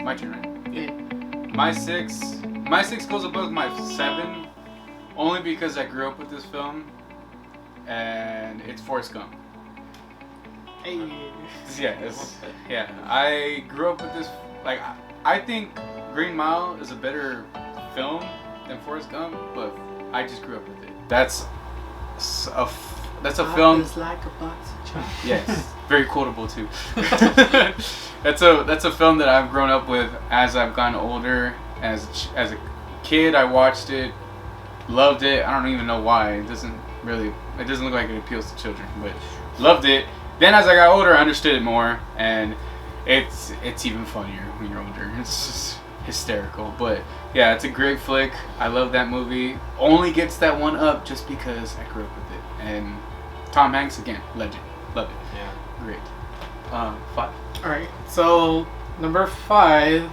My turn, right? Yeah. My six goes above my 7, only because I grew up with this film, and it's Forrest Gump. Hey. Yeah. I grew up with this. Like, I think Green Mile is a better film than Forrest Gump, but I just grew up with it. That's a film. It's like a box of chocolates. Yes, very quotable too. That's a film that I've grown up with as I've gotten older. As a kid, I watched it, loved it. I don't even know why. It doesn't look like it appeals to children, but loved it. Then as I got older, I understood it more, and it's even funnier when you're older. It's just hysterical. But yeah, it's a great flick. I love that movie. Only gets that one up just because I grew up with it. And Tom Hanks, again, legend. Love it. Yeah. Great. 5. Alright, so number 5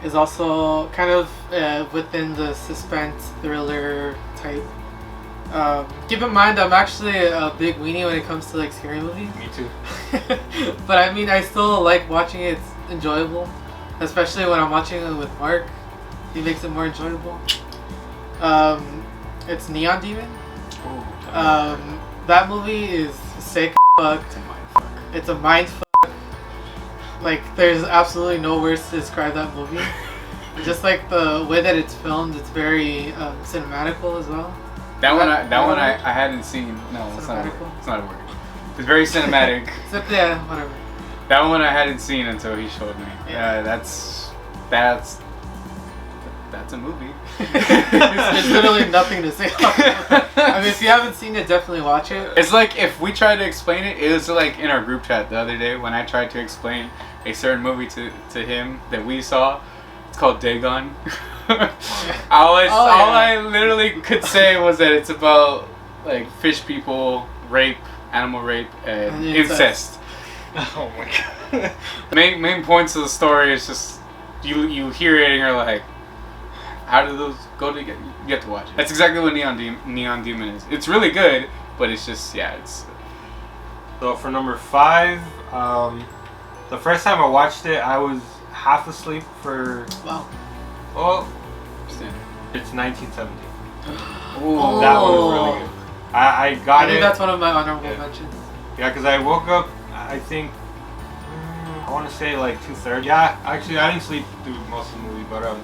is also kind of within the suspense thriller type. Keep in mind, I'm actually a big weenie when it comes to like scary movies. Me too. But I mean, I still like watching it. It's enjoyable, especially when I'm watching it with Mark. He makes it more enjoyable. It's Neon Demon. That movie is sick fuck. It's a mind fuck. Like, there's absolutely no words to describe that movie. Just like the way that it's filmed, it's very cinematical as well. That one I hadn't seen. No, it's not a word. It's very cinematic. Yeah, whatever. That one I hadn't seen until he showed me. Yeah, that's a movie. There's literally nothing to say about it. I mean, if you haven't seen it, definitely watch it. It's like if we tried to explain it. It was like in our group chat the other day when I tried to explain a certain movie to him that we saw. It's called Dagon. All I literally could say was that it's about like fish people, rape, animal rape, and incest. Oh my god. Main points of the story is just you hear it and you're like, how do those go together? You have to watch it. That's exactly what Neon Demon is. It's really good, but it's just it's. So for number 5, the first time I watched it, I was half asleep for. Wow. Oh, it's 1970. Oh. That one was really good. I got I think it. that's one of my honorable mentions. Yeah, because I woke up, I think, I want to say like 2:30. Yeah, actually I didn't sleep through most of the movie, but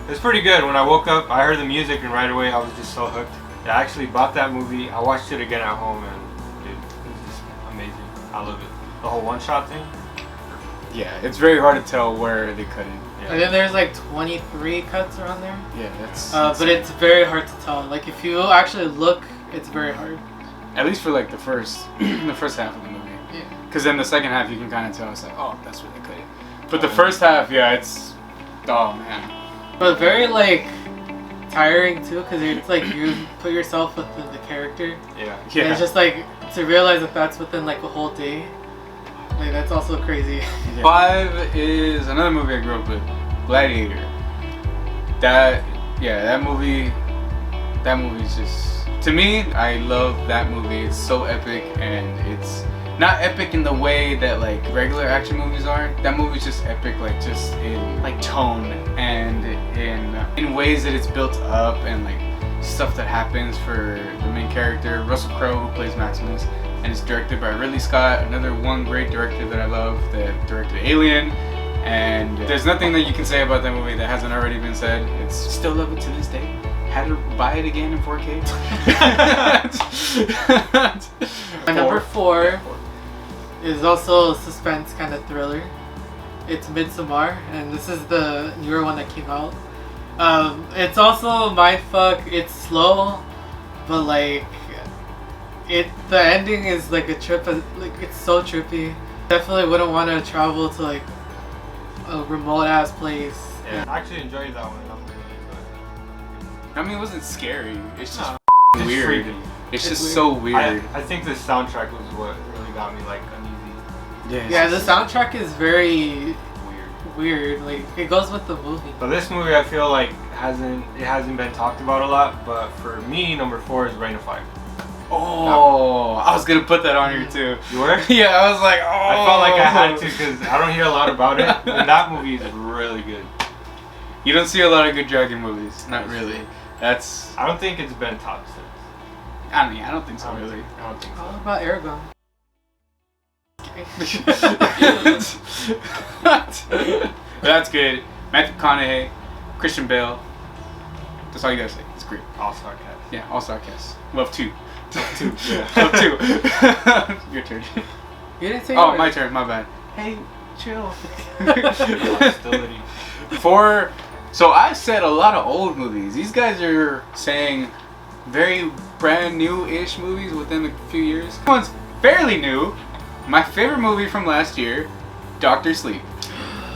it's pretty good. When I woke up, I heard the music, and right away I was just so hooked. Yeah, I actually bought that movie. I watched it again at home, and dude, it was just amazing. I love it. The whole one-shot thing. Yeah, it's very hard to tell where they cut it. Yeah. And then there's like 23 cuts around there. Yeah, that's. But it's very hard to tell. Like if you actually look, it's very hard. At least for like the first half of the movie. Yeah. Because then the second half you can kind of tell. It's like, oh, that's where they cut it. But the first half, yeah, it's. Oh man. But very like tiring too, because it's like you put yourself within the character. Yeah. Yeah. And it's just like to realize that that's within like a whole day. Like that's also crazy. Yeah. 5 is another movie I grew up with, Gladiator. That movie's just, to me, I love that movie. It's so epic, and it's not epic in the way that like regular action movies are. That movie's just epic, like just in like tone and in ways that it's built up, and like stuff that happens for the main character, Russell Crowe, who plays Maximus. And it's directed by Ridley Scott, another one great director that I love, that directed Alien. And there's nothing that you can say about that movie that hasn't already been said. It's still love it to this day. Had to buy it again in 4K. My number 4 is also a suspense kind of thriller. It's Midsommar, and this is the newer one that came out. It's also mindfuck. It's slow, but like the ending is like a trip. Like it's so trippy. Definitely wouldn't want to travel to like a remote ass place. Yeah. I actually enjoyed that one. I mean, it wasn't scary. It's just It's weird. freaky. It's just weird. so weird. I think the soundtrack was what really got me like uneasy. Yeah, the soundtrack is very Weird. weird. Like it goes with the movie. But this movie I feel like hasn't been talked about a lot. But for me, number 4 is Reign of Fire. Oh, I was gonna put that on here too. You were? Yeah, I was like, oh. I felt like I had to because I don't hear a lot about it, and that movie is really good. You don't see a lot of good dragon movies. Not really. That's. I don't think it's been top 6. I mean, I don't think so, really. I don't think How so. about Aragon? That's good. Matthew McConaughey, Christian Bale. That's all you gotta say. It's great. All-star cast. Yeah, all-star cast. Love 2. Top 2. Yeah. Love 2. Your turn. You didn't say Oh, yours. my turn. My bad. Hey, chill. Hostility. So I said a lot of old movies. These guys are saying very brand new-ish movies within a few years. This one's fairly new. My favorite movie from last year, Doctor Sleep.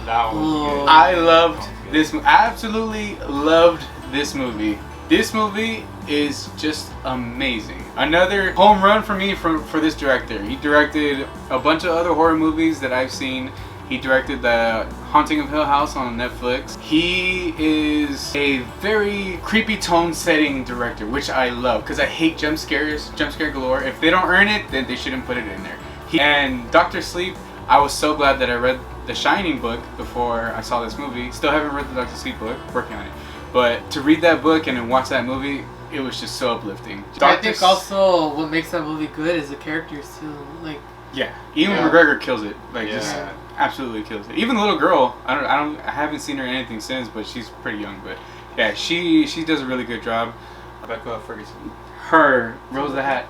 That was good. I loved this. Absolutely loved this movie. This movie is just amazing. Another home run for me for this director. He directed a bunch of other horror movies that I've seen. He directed The Haunting of Hill House on Netflix. He is a very creepy tone setting director, which I love because I hate jump scare galore. If they don't earn it, then they shouldn't put it in there. And Doctor Sleep, I was so glad that I read The Shining book before I saw this movie. Still haven't read the Doctor Sleep book, working on it. But to read that book and then watch that movie, it was just so uplifting. I think also what makes that movie good is the characters too. Like, yeah, Ewan McGregor kills it. Like, Yeah. just absolutely kills it. Even the little girl, I haven't seen her in anything since, but she's pretty young. But yeah, she does a really good job. Rebecca Ferguson. Her, Rose the Hat.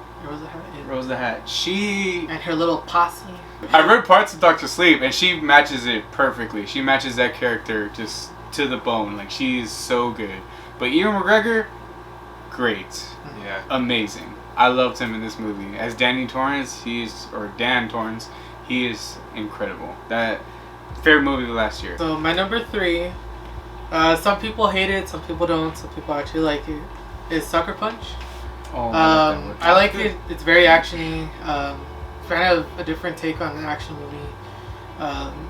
Rose the Hat. She. And her little posse. I read parts of Doctor Sleep, and she matches it perfectly. She matches that character just to the bone. Like, she's so good. But Ewan McGregor, great. Yeah. Amazing. I loved him in this movie. As Dan Torrance, Dan Torrance, he is incredible. That favorite movie of last year. So my number 3, some people hate it, some people don't, some people actually like it, is Sucker Punch. Oh, I like it. It's very actiony. Kind of a different take on an action movie.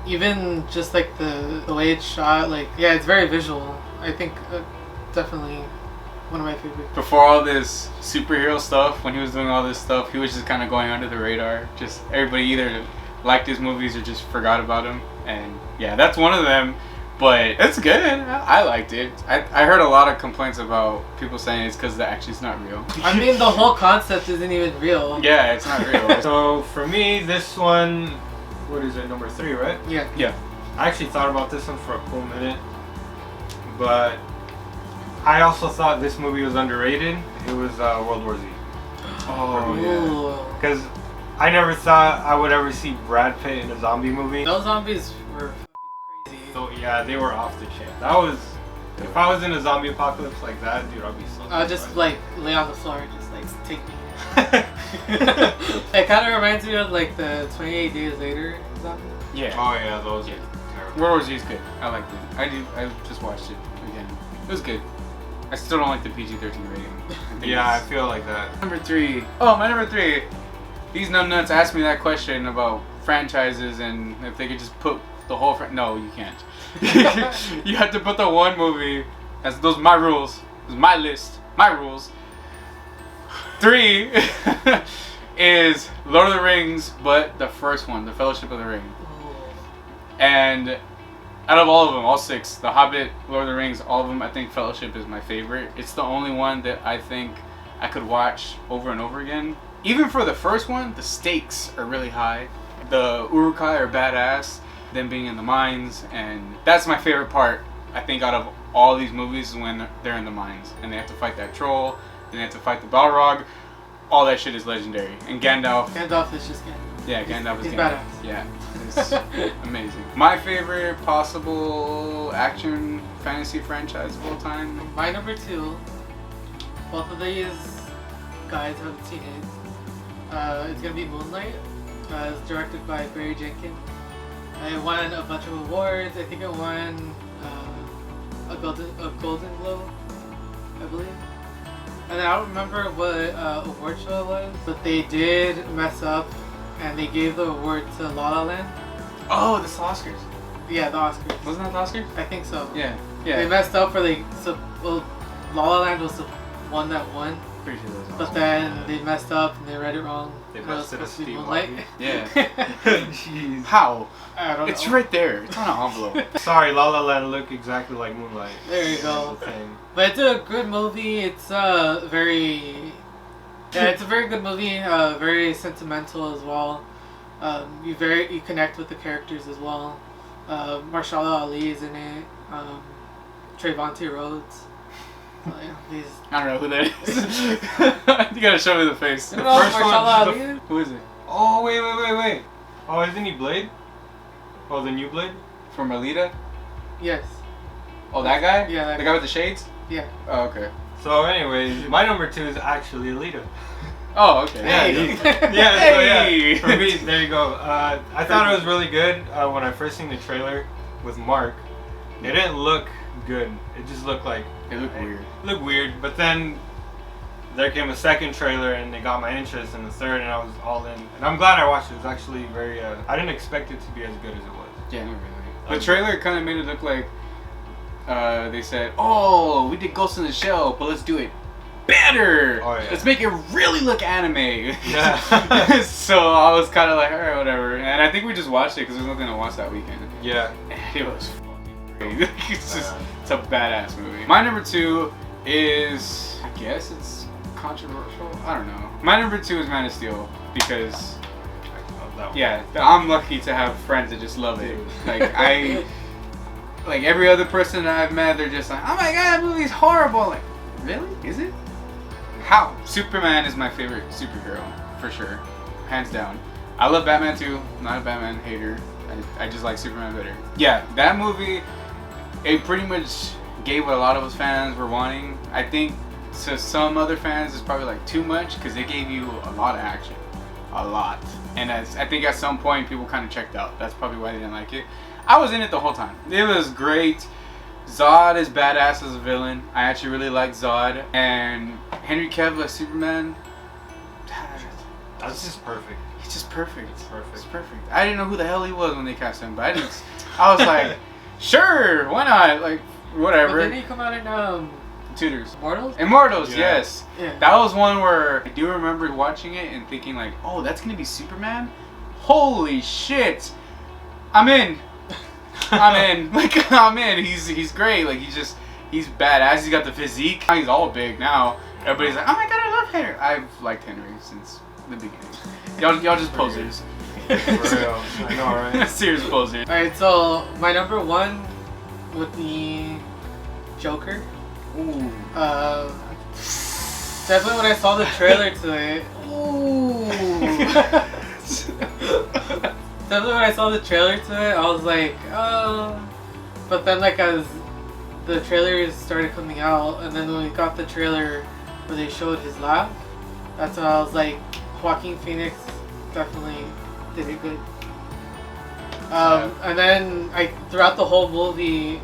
Even just like the way it's shot, like, yeah, it's very visual. I think definitely one of my favorites. Before all this superhero stuff, when he was doing all this stuff, he was just kind of going under the radar. Just everybody either liked his movies or just forgot about him. And yeah, that's one of them. But it's good. I liked it. I heard a lot of complaints about people saying it's because the action's not real. I mean, the whole concept isn't even real. Yeah, it's not real. So for me, this one, what is it, number 3, right? Yeah. Yeah. I actually thought about this one for a cool minute, but I also thought this movie was underrated. It was World War Z. Oh, Ooh. Because I never thought I would ever see Brad Pitt in a zombie movie. Those zombies were fucking crazy. So yeah, they were off the chain. That was, if I was in a zombie apocalypse like that, dude, I'd be so I'll just surprised. like lay on the floor and just like take me. It kind of reminds me of like the 28 Days Later zombie. Yeah. Oh yeah, those Yeah. are terrible. World War Z is good. I liked it. I just watched it again. It was good. I still don't like the PG-13 rating. I think Yeah, I it's- feel like that. Number 3. Oh, my number 3. These numbnuts asked me that question about franchises and if they could just put the whole no, you can't. You have to put the one movie. Those are my rules. This is my list. My rules. 3 is Lord of the Rings, but the first one, The Fellowship of the Ring. And out of all of them, all 6, The Hobbit, Lord of the Rings, all of them, I think Fellowship is my favorite. It's the only one that I think I could watch over and over again. Even for the first one, the stakes are really high. The Uruk-hai are badass, them being in the mines, and that's my favorite part, I think, out of all these movies is when they're in the mines. And they have to fight that troll, then they have to fight the Balrog. All that shit is legendary. And Gandalf. Gandalf is just Gandalf. Yeah, Gandalf is He's Gandalf. badass. Yeah, it's amazing. My favorite possible action fantasy franchise of all time. My number 2, both of these guys haven't seen it. It's gonna be Moonlight. It's directed by Barry Jenkins. It won a bunch of awards. I think it won a Golden Globe, I believe. And I don't remember what award show it was, but they did mess up, and they gave the award to La La Land. Oh, this is the Oscars. Yeah, the Oscars. Wasn't that the Oscars? I think so. Yeah. They messed up where La La Land was the one that won, Pretty sure that was But awesome. then they messed up and they read it wrong. They And it was busted a supposed to be Steve Moonlight. Yeah. Jeez. How? I don't It's know. right there. It's on an envelope. Sorry, La La Land looked exactly like Moonlight. There you That's go. the thing. But it's a good movie. It's it's a very good movie. Very sentimental as well. You connect with the characters as well. Marshala Ali is in it. Trayvon Rhodes. So, yeah, he's. I don't know who that is. You gotta show me the face. You don't know first one- Marshala the- Ali is? Who is it? Oh, wait. Oh, isn't he Blade? Oh, the new Blade? From Alita? Yes. Oh, that guy? Yeah, that The guy with the shades? Yeah. Oh, okay. So, anyways, my number 2 is actually Alita. Oh, okay. Yeah, Hey. Hey. For me, there you go. I thought it was really good when I first seen the trailer with Mark. It didn't look good. It just looked like It looked weird. It looked weird, but then there came a second trailer and it got my interest in the third, and I was all in. And I'm glad I watched it. It was actually very. I didn't expect it to be as good as it was. Yeah, not really. The trailer kind of made it look like they said, "Oh, we did Ghost in the Shell, but let's do it better. Oh, yeah. Let's make it really look anime." Yeah. So I was kind of like, all right, whatever. And I think we just watched it because there's nothing to watch that weekend. Yeah. And it was fucking great. It's a badass movie. My number 2 is, I guess it's controversial. I don't know. My number 2 is Man of Steel because. I love that one. Yeah, I'm lucky to have friends that just love it. Like every other person that I've met, they're just like, "Oh my god, that movie's horrible." Like, really? Is it? How? Superman is my favorite superhero for sure, hands down. I love Batman too. I'm not a Batman hater. I just like Superman better. Yeah, that movie, it pretty much gave what a lot of us fans were wanting. I think to some other fans it's probably like too much because it gave you a lot of action. A lot. And I think at some point people kind of checked out. That's probably why they didn't like it. I was in it the whole time. It was great. Zod is badass as a villain. I actually really like Zod. And Henry Cavill as Superman. That's just perfect. He's just perfect. It's perfect. It's perfect. I didn't know who the hell he was when they cast him, but I was like, sure, why not? Like, But whatever. then he come out in Tutors. Mortals? Immortals, Yeah. yes. Yeah. That was one where I do remember watching it and thinking like, oh, that's gonna be Superman? Holy shit! I'm in. I'm in. Like, I'm in. He's great. Like, he's badass. He's got the physique. He's all big now. Everybody's like, oh my god, I love Henry. I've liked Henry since the beginning. Y'all just posers. For real. I know, right? Serious posers. Alright, so my number 1 would be Joker. Ooh. Definitely when I saw the trailer to it. Definitely when I saw the trailer to it, I was like, oh. But then, like, as the trailers started coming out, and then when we got the trailer where they showed his laugh, that's when I was like, Joaquin Phoenix definitely did it good. And then, throughout the whole movie,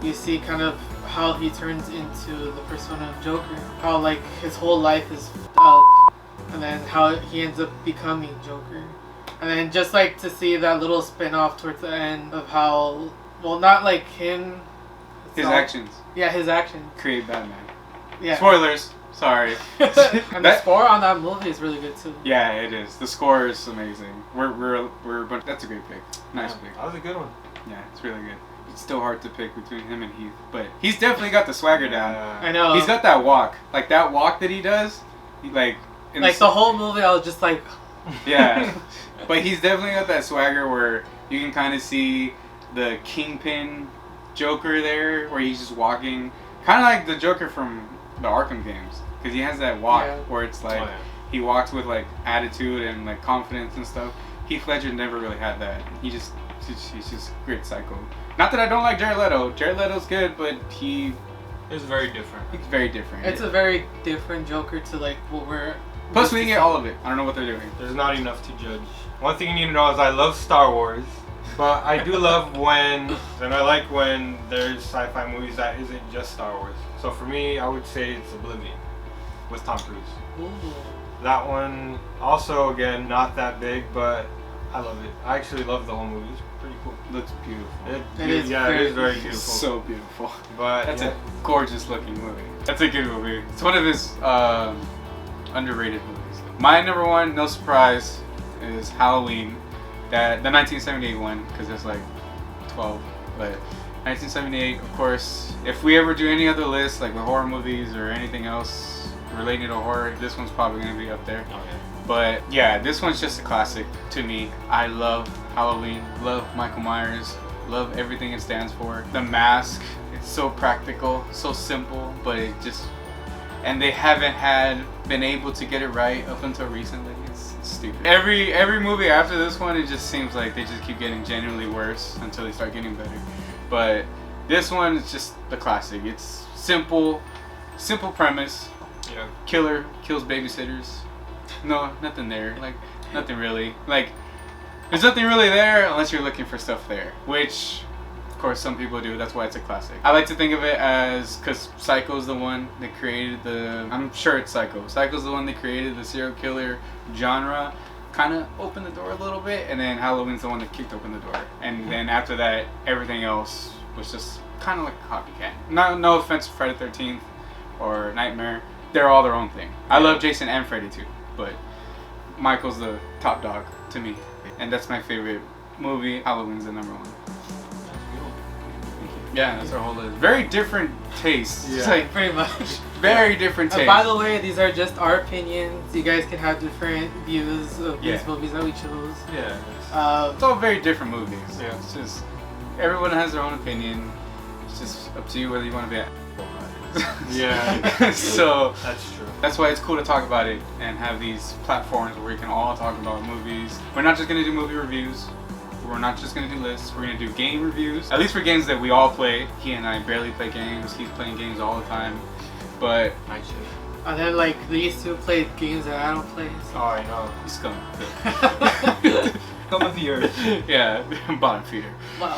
you see kind of how he turns into the persona of Joker. How, like, his whole life is f***ed up, and then how he ends up becoming Joker. And then just like to see that little spin-off towards the end of how, well, not like him. His itself. actions Yeah, his actions. create Batman. Yeah. Spoilers. Sorry. And the That- score on that movie is really good too. Yeah, it is. The score is amazing. We're a bunch. That's a great pick. Nice pick. That was a good one. Yeah, it's really good. It's still hard to pick between him and Heath, but he's definitely got the swagger down. I know. He's got that walk, like that walk that he does. He, like in Like the whole movie, I was just like, Yeah, but he's definitely got that swagger where you can kind of see the Kingpin Joker there, where he's just walking, kind of like the Joker from the Arkham games, because he has that walk Yeah. where it's like Oh, yeah. he walks with like attitude and like confidence and stuff. Heath Ledger never really had that. He's just great psycho. Not that I don't like Jared Leto. Jared Leto's good, but he's It's very different. very different. it's a very different Joker to like what we're. Plus, we didn't get all of it. I don't know what they're doing. There's not enough to judge. One thing you need to know is I love Star Wars, but I do love when, and I like when there's sci-fi movies that isn't just Star Wars. So for me, I would say it's Oblivion with Tom Cruise. Ooh. That one, also again, not that big, but I love it. I actually love the whole movie. It's pretty cool. Looks beautiful. It is yeah, it is very beautiful. So beautiful. But That's yeah. a gorgeous looking movie. That's a good movie. It's one of his underrated movies. My number one, no surprise, is Halloween. The 1978 one, because there's like 12, but 1978, of course. If we ever do any other list, like with horror movies or anything else related to horror, this one's probably gonna be up there. Oh, yeah. But yeah, this one's just a classic to me. I love Halloween, love Michael Myers, love everything it stands for. The mask, it's so practical, so simple, but it just, and they haven't been able to get it right up until recently. It's stupid. Every movie after this one, it just seems like they just keep getting genuinely worse until they start getting better. But this one is just the classic. It's simple premise. Yeah. Killer kills babysitters. No, nothing there. Like, nothing really. Like, there's nothing really there unless you're looking for stuff there. Which, of course, some people do. That's why it's a classic. I like to think of it as, because Psycho's the one that created I'm sure it's Psycho. Psycho's the one that created the serial killer genre. Kind of opened the door a little bit. And then Halloween's the one that kicked open the door. And then after that, everything else was just kind of like a copycat. No offense to Friday the 13th or Nightmare. They're all their own thing. I love Jason and Freddy too, but Michael's the top dog to me. And that's my favorite movie. Halloween's the number one. Yeah, that's our whole list. Very different tastes. Yeah. It's like Pretty much. very different tastes. By the way, these are just our opinions. You guys can have different views of Yeah. these movies that we chose. Yeah. It's all very different movies. Yeah. It's just, everyone has their own opinion. It's just up to you whether you want to be Yeah. So That's true. that's why it's cool to talk about it and have these platforms where we can all talk about movies. We're not just gonna do movie reviews. We're not just gonna do lists. We're gonna do game reviews. At least for games that we all play. He and I barely play games. He's playing games all the time. But Night shift. And then like these two played games that I don't play. Oh, I know. he's scum. Come with the earth. Yeah, bottom feeder. Wow.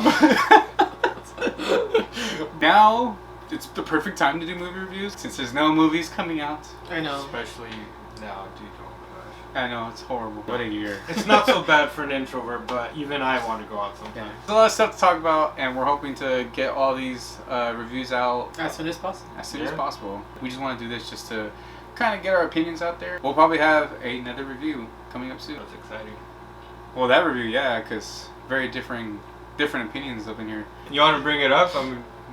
Now it's the perfect time to do movie reviews since there's no movies coming out. I know. Especially now, dude. Oh my gosh. I know, it's horrible. What a year. It's not so bad for an introvert, but even I want to go out sometimes. Yeah. There's a lot of stuff to talk about, and we're hoping to get all these reviews out As soon as possible. as soon as Yeah. possible. We just want to do this just to kind of get our opinions out there. We'll probably have another review coming up soon. That's exciting. Well, that review, yeah, because very different opinions up in here. You want to bring it up?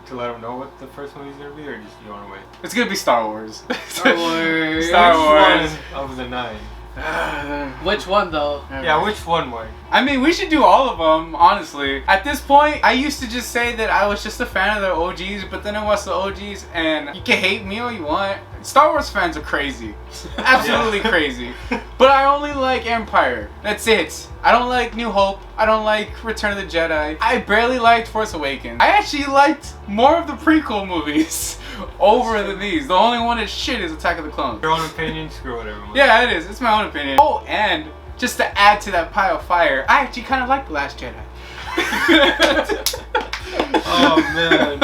To let them know what the first movie's gonna be, or just you want to wait? It's gonna be Star Wars. Star Wars. Star Wars. Which one of the 9? Which one though? Yeah, which one, Mike? I mean, we should do all of them, honestly. At this point, I used to just say that I was just a fan of the OGs, but then I watched the OGs, and you can hate me all you want. Star Wars fans are crazy. Absolutely Yeah. crazy. But I only like Empire. That's it. I don't like New Hope. I don't like Return of the Jedi. I barely liked Force Awakens. I actually liked more of the prequel movies over than these. The only one that's shit is Attack of the Clones. Your own opinion, screw it, everyone. Yeah, it is. It's my own opinion. Oh, and just to add to that pile of fire, I actually kind of like The Last Jedi. Oh man.